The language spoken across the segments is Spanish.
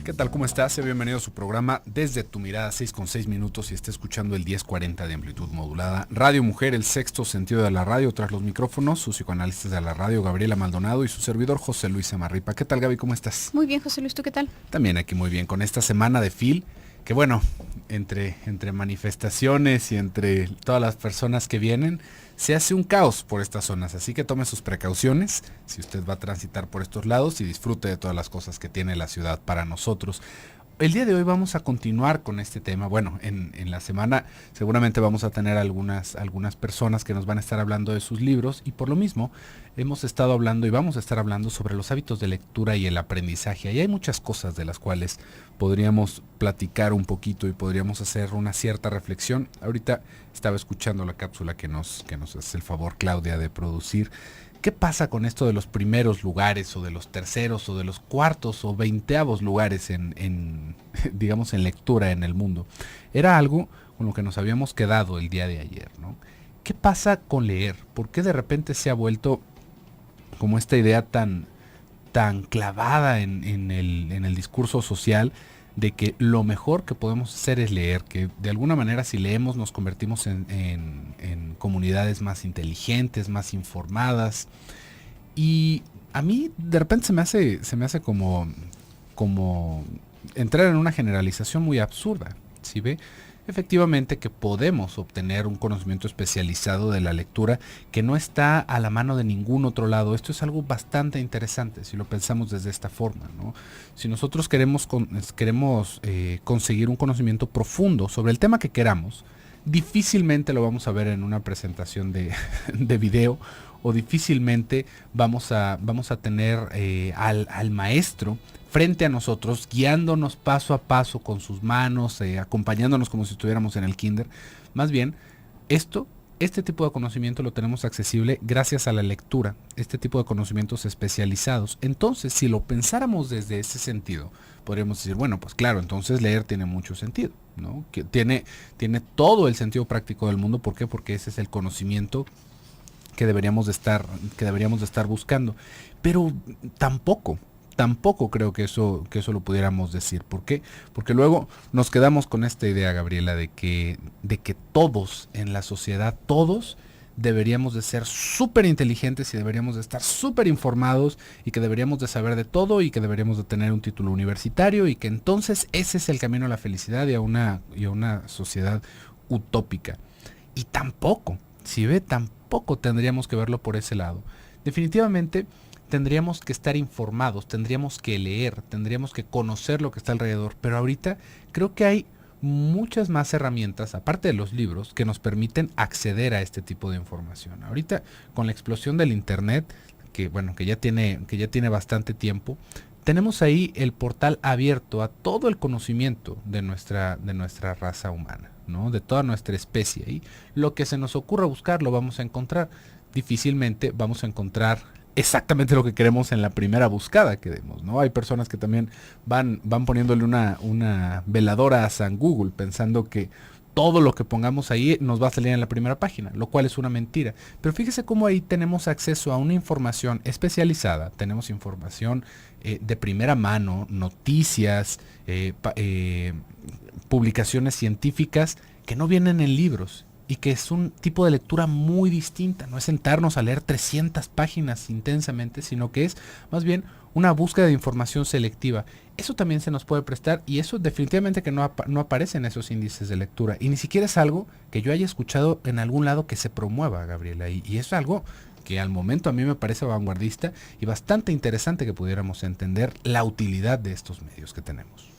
¿Qué tal? ¿Cómo estás? Sea bienvenido a su programa Desde tu Mirada, 6:06 y está escuchando el 1040 de amplitud modulada. Radio Mujer, el sexto sentido de la radio. Tras los micrófonos, sus psicoanalistas de la radio, Gabriela Maldonado, y su servidor José Luis Amarripa. ¿Qué tal, Gaby? ¿Cómo estás? Muy bien, José Luis, ¿tú qué tal? También aquí muy bien, con esta semana de FIL, que bueno, entre manifestaciones y entre todas las personas que vienen, se hace un caos por estas zonas, así que tome sus precauciones si usted va a transitar por estos lados y disfrute de todas las cosas que tiene la ciudad para nosotros. El día de hoy vamos a continuar con este tema. Bueno, en la semana seguramente vamos a tener algunas personas que nos van a estar hablando de sus libros, y por lo mismo hemos estado hablando y vamos a estar hablando sobre los hábitos de lectura y el aprendizaje. Y hay muchas cosas de las cuales podríamos platicar un poquito y podríamos hacer una cierta reflexión. Ahorita estaba escuchando la cápsula que nos hace el favor Claudia de producir. ¿Qué pasa con esto de los primeros lugares o de los terceros o de los cuartos o veinteavos lugares digamos, en lectura en el mundo? Era algo con lo que nos habíamos quedado el día de ayer, ¿no? ¿Qué pasa con leer? ¿Por qué de repente se ha vuelto como esta idea tan clavada en el discurso social de que lo mejor que podemos hacer es leer, que de alguna manera si leemos nos convertimos en comunidades más inteligentes, más informadas? Y a mí de repente se me hace como entrar en una generalización muy absurda, ¿sí ve? Efectivamente que podemos obtener un conocimiento especializado de la lectura que no está a la mano de ningún otro lado. Esto es algo bastante interesante si lo pensamos desde esta forma, ¿no? Si nosotros queremos conseguir un conocimiento profundo sobre el tema que queramos, difícilmente lo vamos a ver en una presentación de video, o difícilmente vamos a tener al maestro frente a nosotros, guiándonos paso a paso con sus manos, acompañándonos como si estuviéramos en el kinder. Más bien, este tipo de conocimiento lo tenemos accesible gracias a la lectura, este tipo de conocimientos especializados. Entonces, si lo pensáramos desde ese sentido, podríamos decir, bueno, pues claro, entonces leer tiene mucho sentido, ¿no? Que tiene todo el sentido práctico del mundo. ¿Por qué? Porque ese es el conocimiento que deberíamos de estar buscando. Pero tampoco creo que eso lo pudiéramos decir. ¿Por qué? Porque luego nos quedamos con esta idea, Gabriela, de que todos en la sociedad, todos deberíamos de ser súper inteligentes y deberíamos de estar súper informados y que deberíamos de saber de todo y que deberíamos de tener un título universitario y que entonces ese es el camino a la felicidad y a una sociedad utópica. Y tampoco tendríamos que verlo por ese lado. Definitivamente tendríamos que estar informados, tendríamos que leer, tendríamos que conocer lo que está alrededor, pero ahorita creo que hay muchas más herramientas, aparte de los libros, que nos permiten acceder a este tipo de información. Ahorita, con la explosión del internet, que ya tiene bastante tiempo, tenemos ahí el portal abierto a todo el conocimiento de nuestra raza humana, ¿no? De toda nuestra especie. Y lo que se nos ocurra buscar lo vamos a encontrar. Difícilmente vamos a encontrar exactamente lo que queremos en la primera buscada que demos, ¿no? Hay personas que también van poniéndole una veladora a San Google pensando que todo lo que pongamos ahí nos va a salir en la primera página, lo cual es una mentira. Pero fíjese cómo ahí tenemos acceso a una información especializada, tenemos información de primera mano, noticias, publicaciones científicas que no vienen en libros y que es un tipo de lectura muy distinta. No es sentarnos a leer 300 páginas intensamente, sino que es más bien una búsqueda de información selectiva. Eso también se nos puede prestar y eso definitivamente que no aparece en esos índices de lectura. Y ni siquiera es algo que yo haya escuchado en algún lado que se promueva, Gabriela. Y es algo que al momento a mí me parece vanguardista y bastante interesante que pudiéramos entender la utilidad de estos medios que tenemos.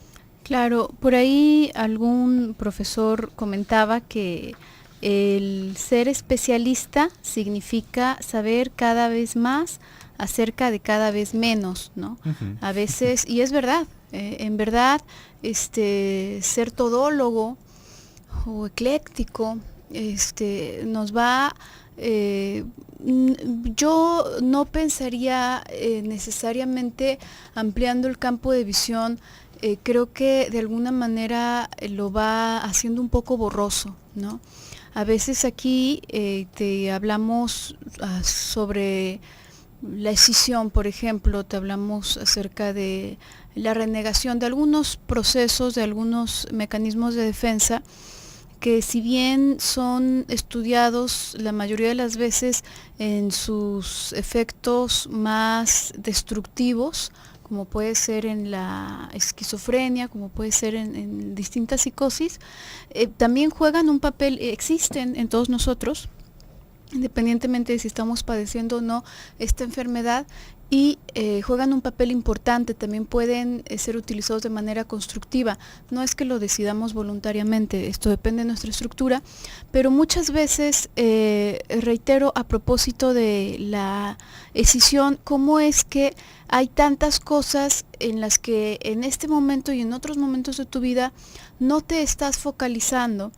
Claro, por ahí algún profesor comentaba que el ser especialista significa saber cada vez más acerca de cada vez menos, ¿no? Uh-huh. A veces, y es verdad, en verdad, ser todólogo o ecléctico, nos va, yo no pensaría necesariamente ampliando el campo de visión. Creo que de alguna manera lo va haciendo un poco borroso, ¿no? A veces aquí te hablamos sobre la escisión, por ejemplo, te hablamos acerca de la renegación de algunos procesos, de algunos mecanismos de defensa, que si bien son estudiados la mayoría de las veces en sus efectos más destructivos, como puede ser en la esquizofrenia, como puede ser en distintas psicosis, también juegan un papel, existen en todos nosotros, independientemente de si estamos padeciendo o no esta enfermedad, y juegan un papel importante, también pueden ser utilizados de manera constructiva. No es que lo decidamos voluntariamente, esto depende de nuestra estructura, pero muchas veces, reitero a propósito de la escisión, cómo es que hay tantas cosas en las que en este momento y en otros momentos de tu vida no te estás focalizando,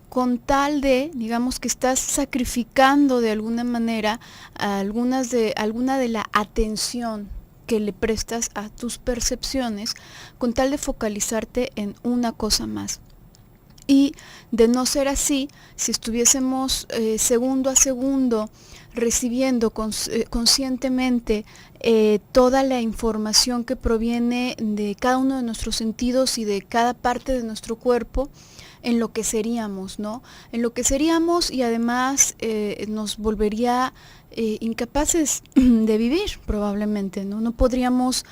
con tal de, digamos que estás sacrificando de alguna manera alguna de la atención que le prestas a tus percepciones, con tal de focalizarte en una cosa más. Y de no ser así, si estuviésemos segundo a segundo recibiendo conscientemente toda la información que proviene de cada uno de nuestros sentidos y de cada parte de nuestro cuerpo, enloqueceríamos, ¿no? Enloqueceríamos y además nos volvería incapaces de vivir probablemente, ¿no? No podríamos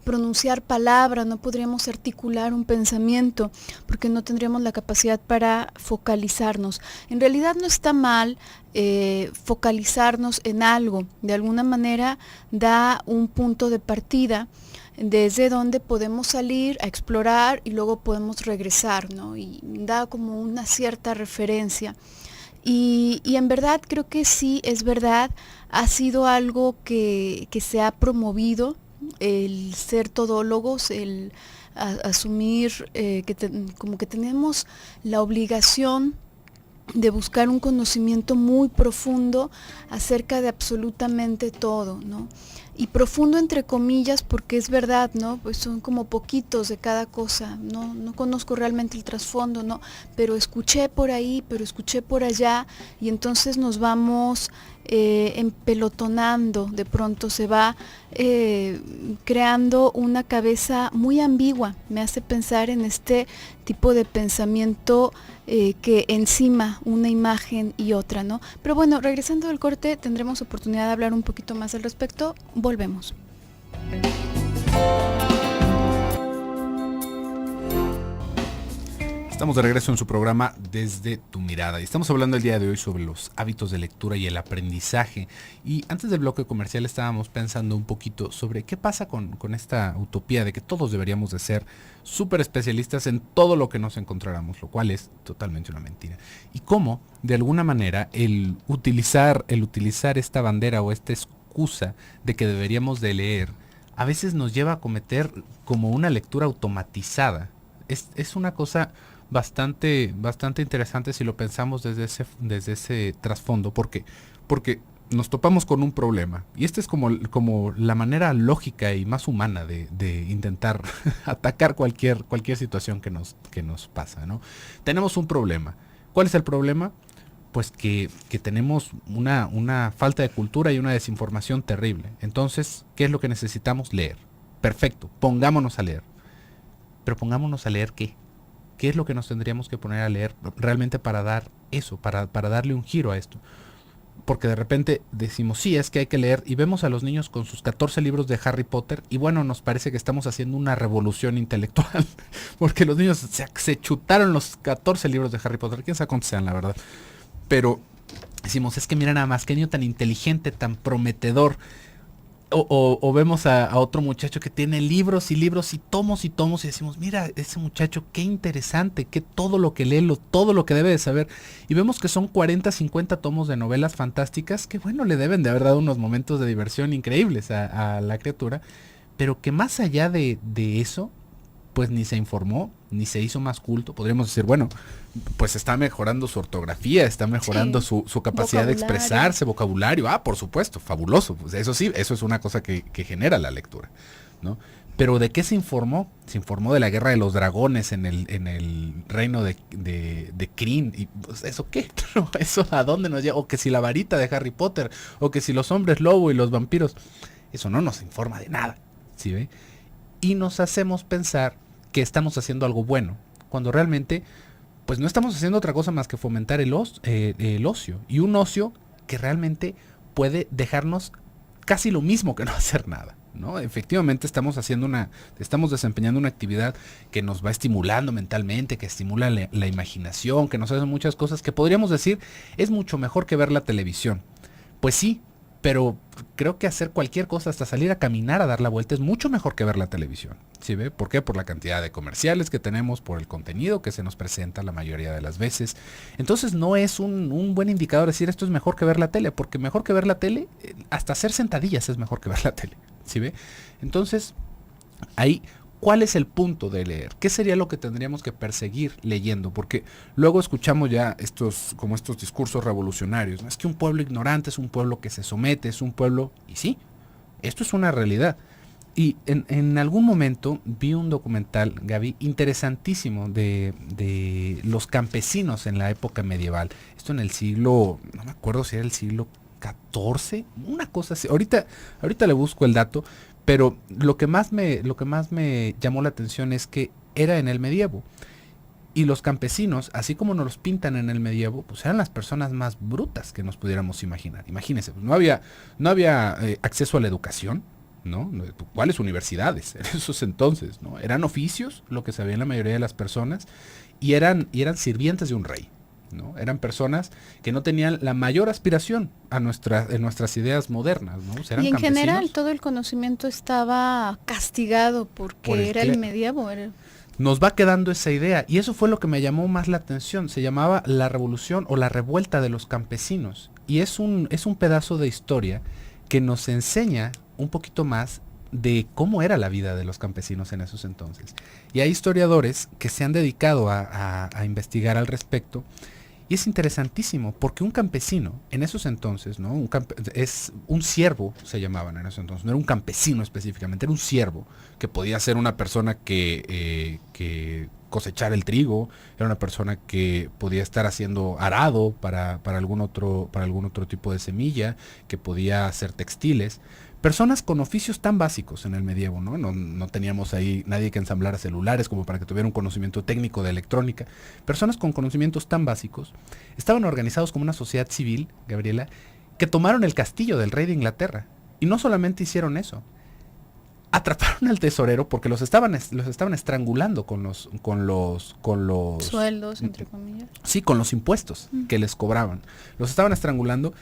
pronunciar palabras, no podríamos articular un pensamiento, porque no tendríamos la capacidad para focalizarnos. En realidad no está mal focalizarnos en algo, de alguna manera da un punto de partida desde donde podemos salir a explorar y luego podemos regresar, ¿no? Y da como una cierta referencia. Y en verdad creo que sí, es verdad, ha sido algo que se ha promovido, el ser todólogos, el asumir como que tenemos la obligación de buscar un conocimiento muy profundo acerca de absolutamente todo, ¿no? Y profundo entre comillas, porque es verdad, ¿no? Pues son como poquitos de cada cosa, no conozco realmente el trasfondo, ¿no? Pero escuché por ahí, pero escuché por allá, y entonces nos vamos empelotonando, de pronto se va creando una cabeza muy ambigua. Me hace pensar en este tipo de pensamiento que encima una imagen y otra, ¿no? Pero bueno, regresando del corte, tendremos oportunidad de hablar un poquito más al respecto. Volvemos. Estamos de regreso en su programa Desde tu Mirada y estamos hablando el día de hoy sobre los hábitos de lectura y el aprendizaje. Y antes del bloque comercial estábamos pensando un poquito sobre qué pasa con esta utopía de que todos deberíamos de ser súper especialistas en todo lo que nos encontráramos, lo cual es totalmente una mentira. Y cómo, de alguna manera, el utilizar esta bandera o esta excusa de que deberíamos de leer, a veces nos lleva a cometer como una lectura automatizada. Es una cosa bastante interesante si lo pensamos desde ese trasfondo, porque nos topamos con un problema y este es como la manera lógica y más humana de intentar atacar cualquier situación que nos pasa, ¿no? Tenemos un problema. ¿Cuál es el problema? Pues que tenemos una falta de cultura y una desinformación terrible. Entonces, ¿qué es lo que necesitamos? Leer. Perfecto, pongámonos a leer. Pero pongámonos a leer ¿qué? ¿Qué es lo que nos tendríamos que poner a leer realmente para dar eso, para darle un giro a esto? Porque de repente decimos, sí, es que hay que leer, y vemos a los niños con sus 14 libros de Harry Potter, y bueno, nos parece que estamos haciendo una revolución intelectual, porque los niños se chutaron los 14 libros de Harry Potter, quién sabe cuántos sean, la verdad. Pero decimos, es que mira nada más, qué niño tan inteligente, tan prometedor. O vemos a otro muchacho que tiene libros y libros y tomos y decimos, mira, ese muchacho qué interesante, que todo lo que lee, todo lo que debe de saber. Y vemos que son 40, 50 tomos de novelas fantásticas que bueno, le deben de haber dado unos momentos de diversión increíbles a la criatura, pero que más allá de eso, pues ni se informó, ni se hizo más culto. Podríamos decir, bueno, pues está mejorando su ortografía, está mejorando su capacidad de expresarse, vocabulario. Ah, por supuesto, fabuloso. Pues eso sí, eso es una cosa que genera la lectura, ¿no? Pero ¿de qué se informó? Se informó de la guerra de los dragones en el reino de Kryn. ¿Y pues, eso qué? ¿No? ¿Eso a dónde nos lleva? O que si la varita de Harry Potter, o que si los hombres lobo y los vampiros. Eso no nos informa de nada, ¿sí ve? Y nos hacemos pensar que estamos haciendo algo bueno, cuando realmente pues no estamos haciendo otra cosa más que fomentar el ocio. Y un ocio que realmente puede dejarnos casi lo mismo que no hacer nada, ¿no? Efectivamente estamos desempeñando una actividad que nos va estimulando mentalmente, que estimula la imaginación, que nos hace muchas cosas que podríamos decir es mucho mejor que ver la televisión. Pues sí, pero creo que hacer cualquier cosa, hasta salir a caminar, a dar la vuelta, es mucho mejor que ver la televisión. ¿Sí ve? ¿Por qué? Por la cantidad de comerciales que tenemos, por el contenido que se nos presenta la mayoría de las veces. Entonces no es un buen indicador decir esto es mejor que ver la tele, porque mejor que ver la tele, hasta hacer sentadillas es mejor que ver la tele. ¿Sí ve? Entonces, ahí, ¿cuál es el punto de leer? ¿Qué sería lo que tendríamos que perseguir leyendo? Porque luego escuchamos ya estos discursos revolucionarios, ¿no? Es que un pueblo ignorante es un pueblo que se somete, es un pueblo... Y sí, esto es una realidad. Y en algún momento vi un documental, Gaby, interesantísimo de los campesinos en la época medieval. Esto en el siglo, no me acuerdo si era el siglo XIV, una cosa así. Ahorita le busco el dato, pero lo que más me llamó la atención es que era en el medievo. Y los campesinos, así como nos los pintan en el medievo, pues eran las personas más brutas que nos pudiéramos imaginar. Imagínense, pues no había acceso a la educación, ¿no? ¿Cuáles universidades en esos entonces, ¿no? Eran oficios, lo que sabían la mayoría de las personas, y eran sirvientes de un rey, ¿no? Eran personas que no tenían la mayor aspiración en nuestras ideas modernas, ¿no? O sea, eran y en campesinos. general todo el conocimiento estaba castigado porque era el medievo. Nos va quedando esa idea, y eso fue lo que me llamó más la atención. Se llamaba la revolución o la revuelta de los campesinos, y es un pedazo de historia que nos enseña un poquito más de cómo era la vida de los campesinos en esos entonces. Y hay historiadores que se han dedicado a investigar al respecto, y es interesantísimo porque un campesino en esos entonces, ¿no? Es un siervo, se llamaban en esos entonces, no era un campesino específicamente, era un siervo, que podía ser una persona que cosechara el trigo, era una persona que podía estar haciendo arado para algún otro tipo de semilla, que podía hacer textiles. Personas con oficios tan básicos en el medievo, ¿no? No teníamos ahí nadie que ensamblara celulares como para que tuviera un conocimiento técnico de electrónica. Personas con conocimientos tan básicos estaban organizados como una sociedad civil, Gabriela, que tomaron el castillo del rey de Inglaterra. Y no solamente hicieron eso, atraparon al tesorero porque los estaban estrangulando con los sueldos, entre comillas. Sí, con los impuestos que les cobraban. Los estaban estrangulando.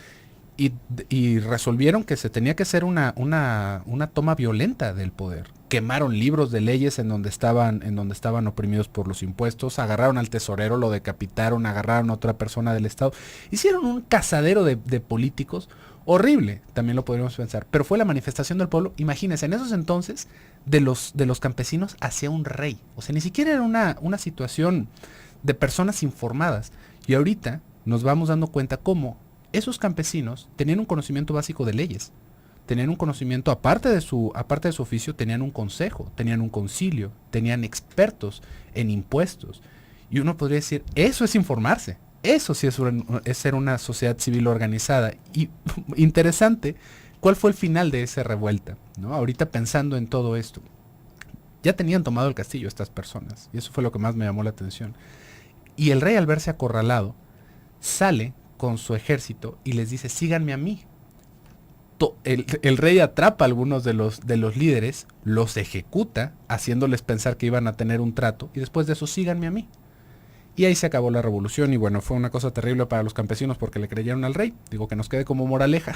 Y resolvieron que se tenía que hacer una toma violenta del poder. Quemaron libros de leyes en donde estaban oprimidos por los impuestos, agarraron al tesorero, lo decapitaron, agarraron a otra persona del Estado. Hicieron un cazadero de políticos horrible, también lo podríamos pensar. Pero fue la manifestación del pueblo, imagínense, en esos entonces, de los campesinos hacia un rey. O sea, ni siquiera era una situación de personas informadas. Y ahorita nos vamos dando cuenta cómo esos campesinos tenían un conocimiento básico de leyes, tenían un conocimiento, aparte de su oficio, tenían un consejo, tenían un concilio, tenían expertos en impuestos. Y uno podría decir, eso es informarse, eso sí es ser una sociedad civil organizada. Y interesante, ¿cuál fue el final de esa revuelta? ¿No? Ahorita pensando en todo esto, ya tenían tomado el castillo estas personas, y eso fue lo que más me llamó la atención. Y el rey, al verse acorralado, sale con su ejército y les dice, síganme a mí. El rey atrapa a algunos de los líderes, los ejecuta, haciéndoles pensar que iban a tener un trato, y después de eso, síganme a mí. Y ahí se acabó la revolución, y bueno, fue una cosa terrible para los campesinos porque le creyeron al rey. Digo, que nos quede como moraleja,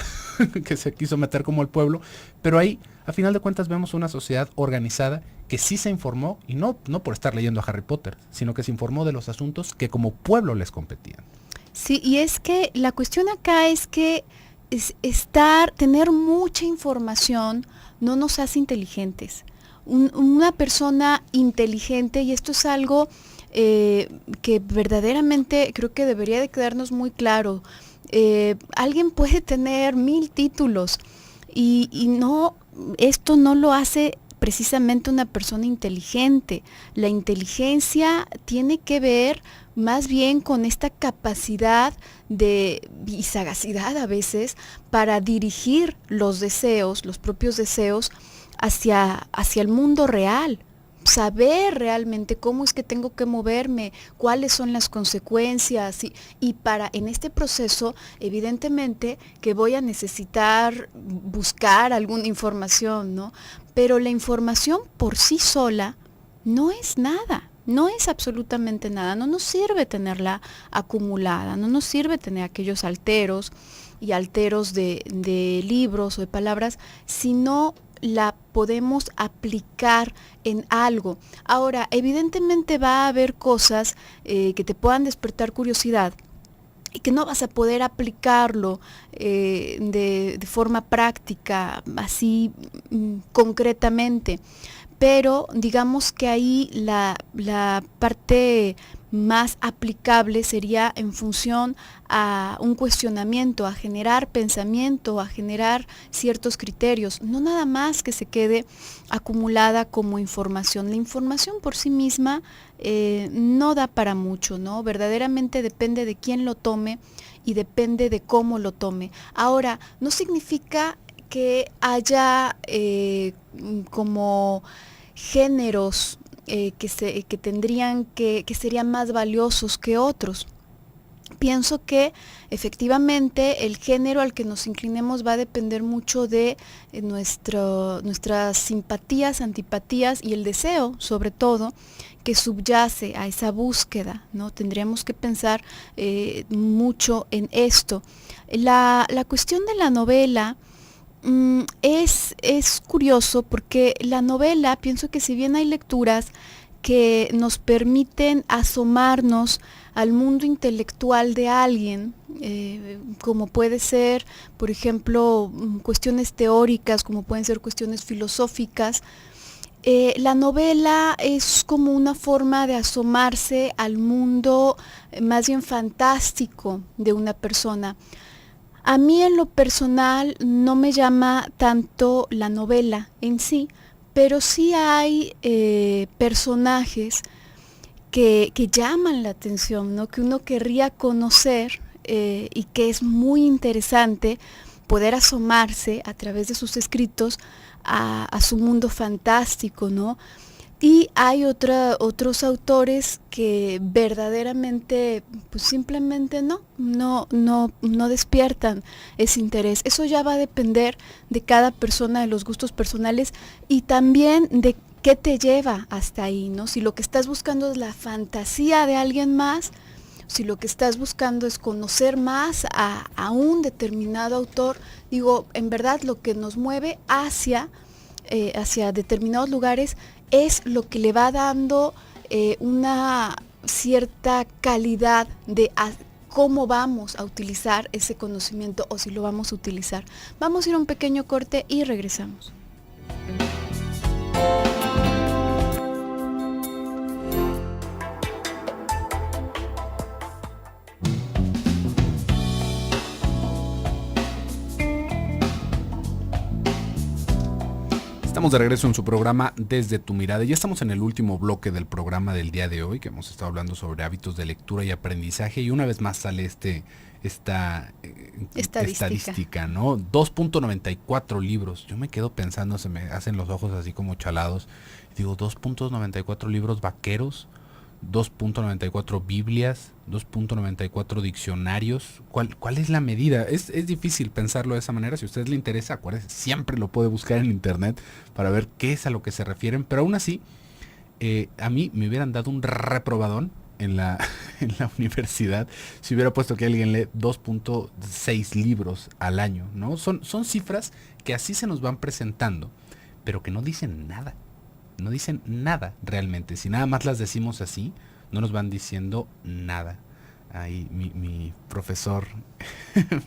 que se quiso meter como el pueblo, pero ahí, a final de cuentas, vemos una sociedad organizada que sí se informó, y no por estar leyendo a Harry Potter, sino que se informó de los asuntos que como pueblo les competían. Sí, y es que la cuestión acá es que tener mucha información no nos hace inteligentes. Una persona inteligente, y esto es algo que verdaderamente creo que debería de quedarnos muy claro, alguien puede tener 1000 títulos y esto no lo hace precisamente una persona inteligente. La inteligencia tiene que ver más bien con esta capacidad y sagacidad a veces para dirigir los deseos, los propios deseos, hacia el mundo real. Saber realmente cómo es que tengo que moverme, cuáles son las consecuencias y para en este proceso evidentemente que voy a necesitar buscar alguna información, ¿no? Pero la información por sí sola no es nada. No es absolutamente nada, no nos sirve tenerla acumulada, no nos sirve tener aquellos alteros y alteros de libros o de palabras, sino la podemos aplicar en algo. Ahora, evidentemente va a haber cosas que te puedan despertar curiosidad y que no vas a poder aplicarlo de forma práctica, así concretamente. Pero digamos que ahí la parte más aplicable sería en función a un cuestionamiento, a generar pensamiento, a generar ciertos criterios, no nada más que se quede acumulada como información. La información por sí misma no da para mucho, ¿no? Verdaderamente depende de quién lo tome y depende de cómo lo tome. Ahora, no significa que haya como géneros que tendrían que serían más valiosos que otros. Pienso que efectivamente el género al que nos inclinemos va a depender mucho de nuestras simpatías, antipatías y el deseo, sobre todo, que subyace a esa búsqueda, ¿no? Tendríamos que pensar mucho en esto. La cuestión de la novela es curioso porque la novela, pienso que si bien hay lecturas que nos permiten asomarnos al mundo intelectual de alguien, como puede ser, por ejemplo, cuestiones teóricas, como pueden ser cuestiones filosóficas, la novela es como una forma de asomarse al mundo más bien fantástico de una persona. A mí en lo personal no me llama tanto la novela en sí, pero sí hay personajes que llaman la atención, ¿no? Que uno querría conocer y que es muy interesante poder asomarse a través de sus escritos a su mundo fantástico, ¿no? Y hay otros autores que verdaderamente, pues simplemente no despiertan ese interés. Eso ya va a depender de cada persona, de los gustos personales y también de qué te lleva hasta ahí, ¿no? Si lo que estás buscando es la fantasía de alguien más, si lo que estás buscando es conocer más a un determinado autor, digo, en verdad lo que nos mueve hacia determinados lugares es lo que le va dando una cierta calidad de cómo vamos a utilizar ese conocimiento o si lo vamos a utilizar. Vamos a ir a un pequeño corte y regresamos. Estamos de regreso en su programa Desde tu Mirada. Ya estamos en el último bloque del programa del día de hoy, que hemos estado hablando sobre hábitos de lectura y aprendizaje, y una vez más sale esta estadística, ¿no? 2.94 libros. Yo me quedo pensando, se me hacen los ojos así como chalados. Digo, 2.94 libros vaqueros, 2.94 Biblias, 2.94 diccionarios. ¿Cuál es la medida? Es difícil pensarlo de esa manera. Si a usted le interesa, acuérdese, siempre lo puede buscar en internet para ver qué es a lo que se refieren. Pero aún así, a mí me hubieran dado un reprobadón en la universidad si hubiera puesto que alguien lee 2.6 libros al año, ¿no? Son cifras que así se nos van presentando, pero que no dicen nada. No dicen nada realmente. Si nada más las decimos así, no nos van diciendo nada. Ahí mi profesor,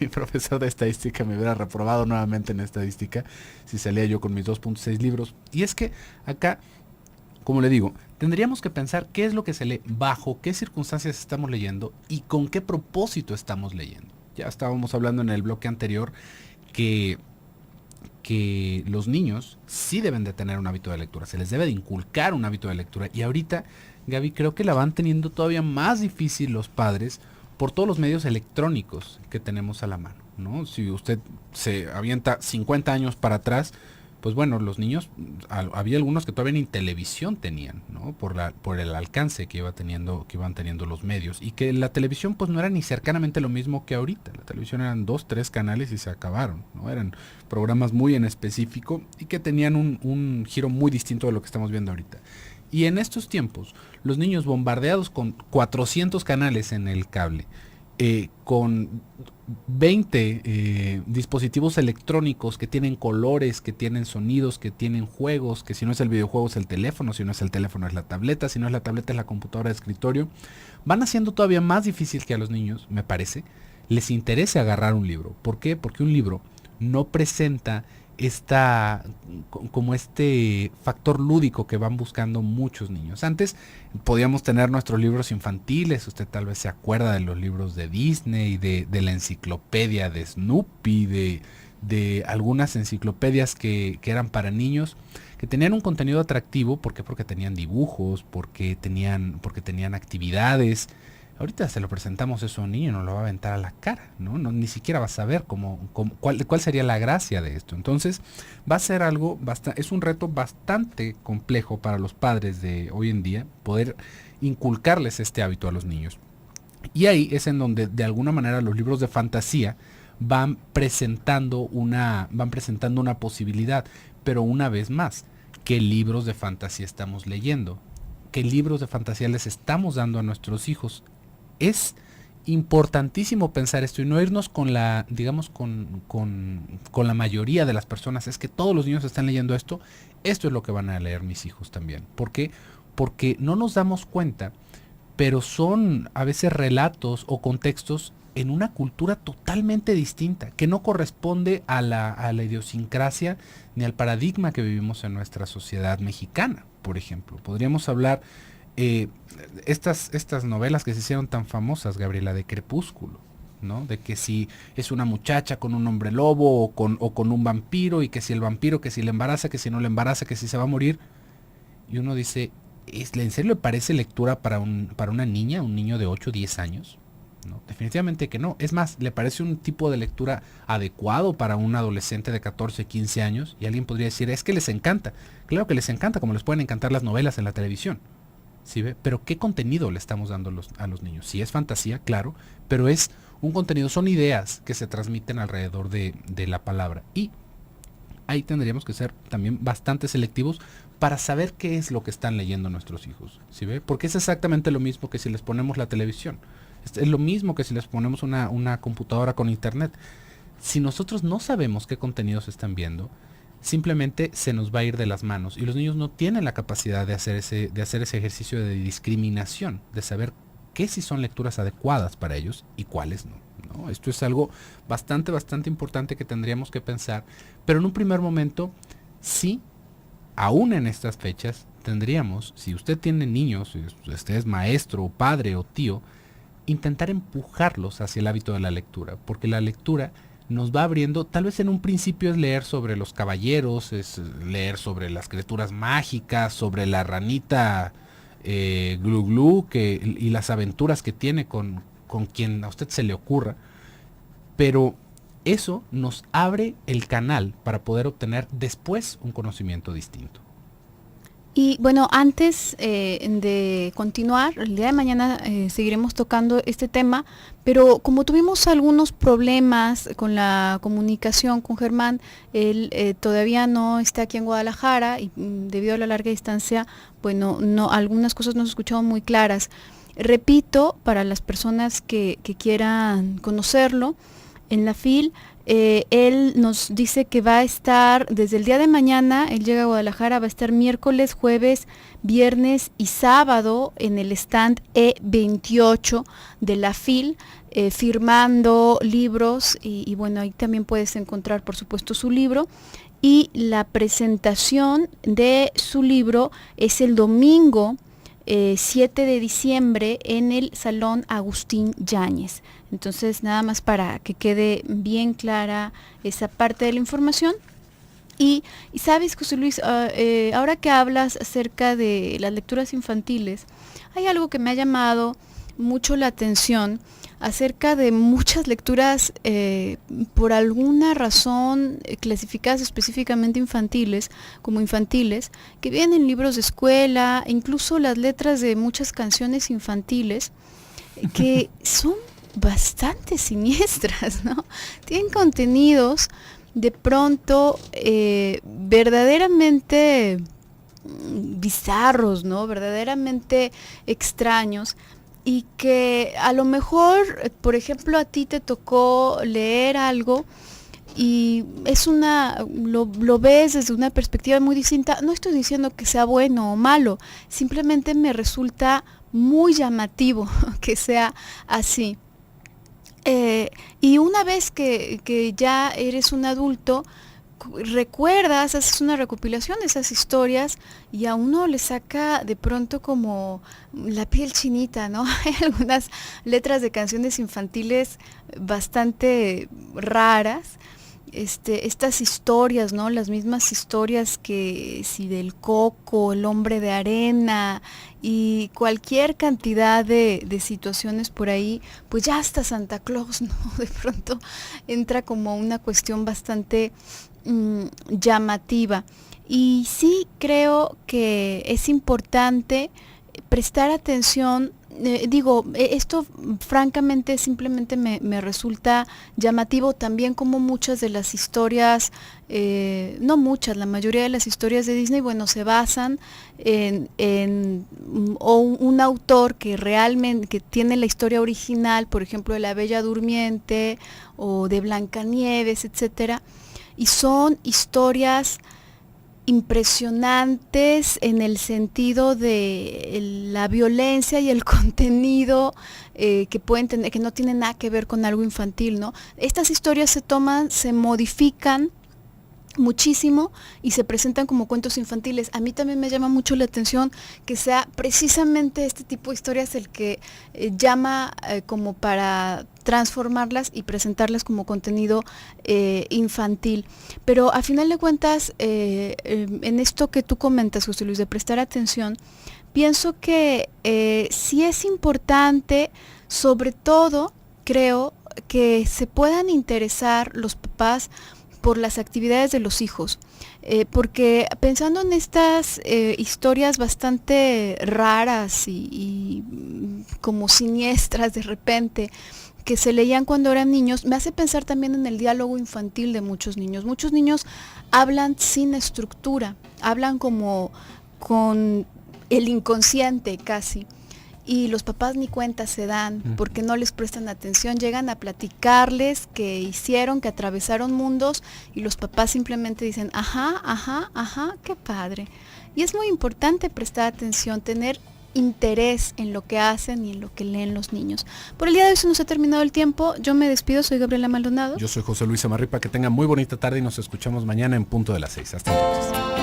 mi profesor de estadística me hubiera reprobado nuevamente en estadística si salía yo con mis 2.6 libros. Y es que acá, como le digo, tendríamos que pensar qué es lo que se lee, bajo qué circunstancias estamos leyendo y con qué propósito estamos leyendo. Ya estábamos hablando en el bloque anterior que que los niños sí deben de tener un hábito de lectura, se les debe de inculcar un hábito de lectura. Y ahorita, Gaby, creo que la van teniendo todavía más difícil los padres por todos los medios electrónicos que tenemos a la mano, ¿no? Si usted se avienta 50 años para atrás, pues bueno, los niños, había algunos que todavía ni televisión tenían, ¿no? Por el alcance que iban teniendo los medios. Y que la televisión pues no era ni cercanamente lo mismo que ahorita. La televisión eran 2, 3 canales y se acabaron, ¿no? Eran programas muy en específico y que tenían un giro muy distinto de lo que estamos viendo ahorita. Y en estos tiempos, los niños bombardeados con 400 canales en el cable, con 20 dispositivos electrónicos que tienen colores, que tienen sonidos, que tienen juegos, que si no es el videojuego es el teléfono, si no es el teléfono es la tableta, si no es la tableta es la computadora de escritorio, van haciendo todavía más difícil que a los niños, me parece, les interese agarrar un libro. ¿Por qué? Porque un libro no presenta como este factor lúdico que van buscando muchos niños. Antes podíamos tener nuestros libros infantiles, usted tal vez se acuerda de los libros de Disney, de la enciclopedia de Snoopy, de algunas enciclopedias que eran para niños, que tenían un contenido atractivo. ¿Por qué? Porque tenían dibujos, porque tenían actividades. Ahorita se lo presentamos eso a un niño, no lo va a aventar a la cara, ¿no? Ni siquiera va a saber cuál sería la gracia de esto. Entonces, va a ser es un reto bastante complejo para los padres de hoy en día poder inculcarles este hábito a los niños. Y ahí es en donde de alguna manera los libros de fantasía van presentando una posibilidad. Pero una vez más, ¿qué libros de fantasía estamos leyendo? ¿Qué libros de fantasía les estamos dando a nuestros hijos? Es importantísimo pensar esto y no irnos con la mayoría de las personas. Es que todos los niños están leyendo esto es lo que van a leer mis hijos también. ¿Por qué? Porque no nos damos cuenta, pero son a veces relatos o contextos en una cultura totalmente distinta, que no corresponde a la idiosincrasia ni al paradigma que vivimos en nuestra sociedad mexicana, por ejemplo. Podríamos hablar estas novelas que se hicieron tan famosas, Gabriela, de Crepúsculo, ¿no? De que si es una muchacha con un hombre lobo o con un vampiro, y que si el vampiro, que si le embaraza, que si no le embaraza, que si se va a morir. Y uno dice, ¿en serio le parece lectura para una niña, un niño de 8 o 10 años? No, definitivamente que no. Es más, ¿le parece un tipo de lectura adecuado para un adolescente de 14, 15 años? Y alguien podría decir, es que les encanta. Claro que les encanta, como les pueden encantar las novelas en la televisión. ¿Sí ve? Pero ¿qué contenido le estamos dando a los niños? Sí, es fantasía, claro, pero es un contenido, son ideas que se transmiten alrededor de la palabra. Y ahí tendríamos que ser también bastante selectivos para saber qué es lo que están leyendo nuestros hijos. ¿Sí ve? Porque es exactamente lo mismo que si les ponemos la televisión. Es lo mismo que si les ponemos una computadora con internet. Si nosotros no sabemos qué contenidos están viendo, simplemente se nos va a ir de las manos, y los niños no tienen la capacidad de hacer ese ejercicio de discriminación, de saber qué sí son lecturas adecuadas para ellos y cuáles no, ¿no? Esto es algo bastante importante que tendríamos que pensar, pero en un primer momento, sí, aún en estas fechas, tendríamos, si usted tiene niños, si usted es maestro o padre o tío, intentar empujarlos hacia el hábito de la lectura, porque la lectura nos va abriendo. Tal vez en un principio es leer sobre los caballeros, es leer sobre las criaturas mágicas, sobre la ranita Glu Glu, y las aventuras que tiene con quien a usted se le ocurra, pero eso nos abre el canal para poder obtener después un conocimiento distinto. Y bueno, antes de continuar, el día de mañana seguiremos tocando este tema, pero como tuvimos algunos problemas con la comunicación con Germán, él todavía no está aquí en Guadalajara y debido a la larga distancia, bueno, algunas cosas no se escucharon muy claras. Repito, para las personas que quieran conocerlo, en la FIL, él nos dice que va a estar desde el día de mañana, él llega a Guadalajara, va a estar miércoles, jueves, viernes y sábado en el stand E28 de la FIL, firmando libros y bueno, ahí también puedes encontrar por supuesto su libro. Y la presentación de su libro es el domingo 7 de diciembre en el Salón Agustín Yáñez. Entonces, nada más para que quede bien clara esa parte de la información. Y sabes, José Luis, ahora que hablas acerca de las lecturas infantiles, hay algo que me ha llamado mucho la atención acerca de muchas lecturas por alguna razón clasificadas específicamente infantiles, como infantiles, que vienen en libros de escuela, incluso las letras de muchas canciones infantiles, que son bastante siniestras, ¿no? Tienen contenidos de pronto verdaderamente bizarros, ¿no? Verdaderamente extraños, y que a lo mejor, por ejemplo, a ti te tocó leer algo y lo ves desde una perspectiva muy distinta. No estoy diciendo que sea bueno o malo, simplemente me resulta muy llamativo que sea así. Y una vez que ya eres un adulto, recuerdas, haces una recopilación de esas historias y a uno le saca de pronto como la piel chinita, ¿no? Hay algunas letras de canciones infantiles bastante raras. Estas historias, ¿no? Las mismas historias que si del Coco, el Hombre de Arena y cualquier cantidad de situaciones por ahí, pues ya hasta Santa Claus, ¿no? De pronto entra como una cuestión bastante llamativa. Y sí creo que es importante prestar atención. Esto francamente simplemente me resulta llamativo también, como muchas de las historias, no muchas, la mayoría de las historias de Disney, bueno, se basan en un autor que realmente que tiene la historia original, por ejemplo, de La Bella Durmiente o de Blancanieves, etcétera, y son historias impresionantes en el sentido de la violencia y el contenido que pueden tener, que no tienen nada que ver con algo infantil, ¿no? Estas historias se toman, se modifican muchísimo y se presentan como cuentos infantiles. A mí también me llama mucho la atención que sea precisamente este tipo de historias el que llama como para transformarlas y presentarlas como contenido infantil. Pero a final de cuentas, en esto que tú comentas, José Luis, de prestar atención, pienso que sí es importante, sobre todo, creo, que se puedan interesar los papás por las actividades de los hijos, porque pensando en estas historias bastante raras y como siniestras de repente, que se leían cuando eran niños, me hace pensar también en el diálogo infantil de muchos niños. Muchos niños hablan sin estructura, hablan como con el inconsciente casi. Y los papás ni cuenta se dan porque no les prestan atención, llegan a platicarles que hicieron, que atravesaron mundos y los papás simplemente dicen, ajá, ajá, ajá, qué padre. Y es muy importante prestar atención, tener interés en lo que hacen y en lo que leen los niños. Por el día de hoy se nos ha terminado el tiempo, yo me despido, soy Gabriela Maldonado. Yo soy José Luis Amarripa, que tengan muy bonita tarde y nos escuchamos mañana en punto de las 6. Hasta entonces.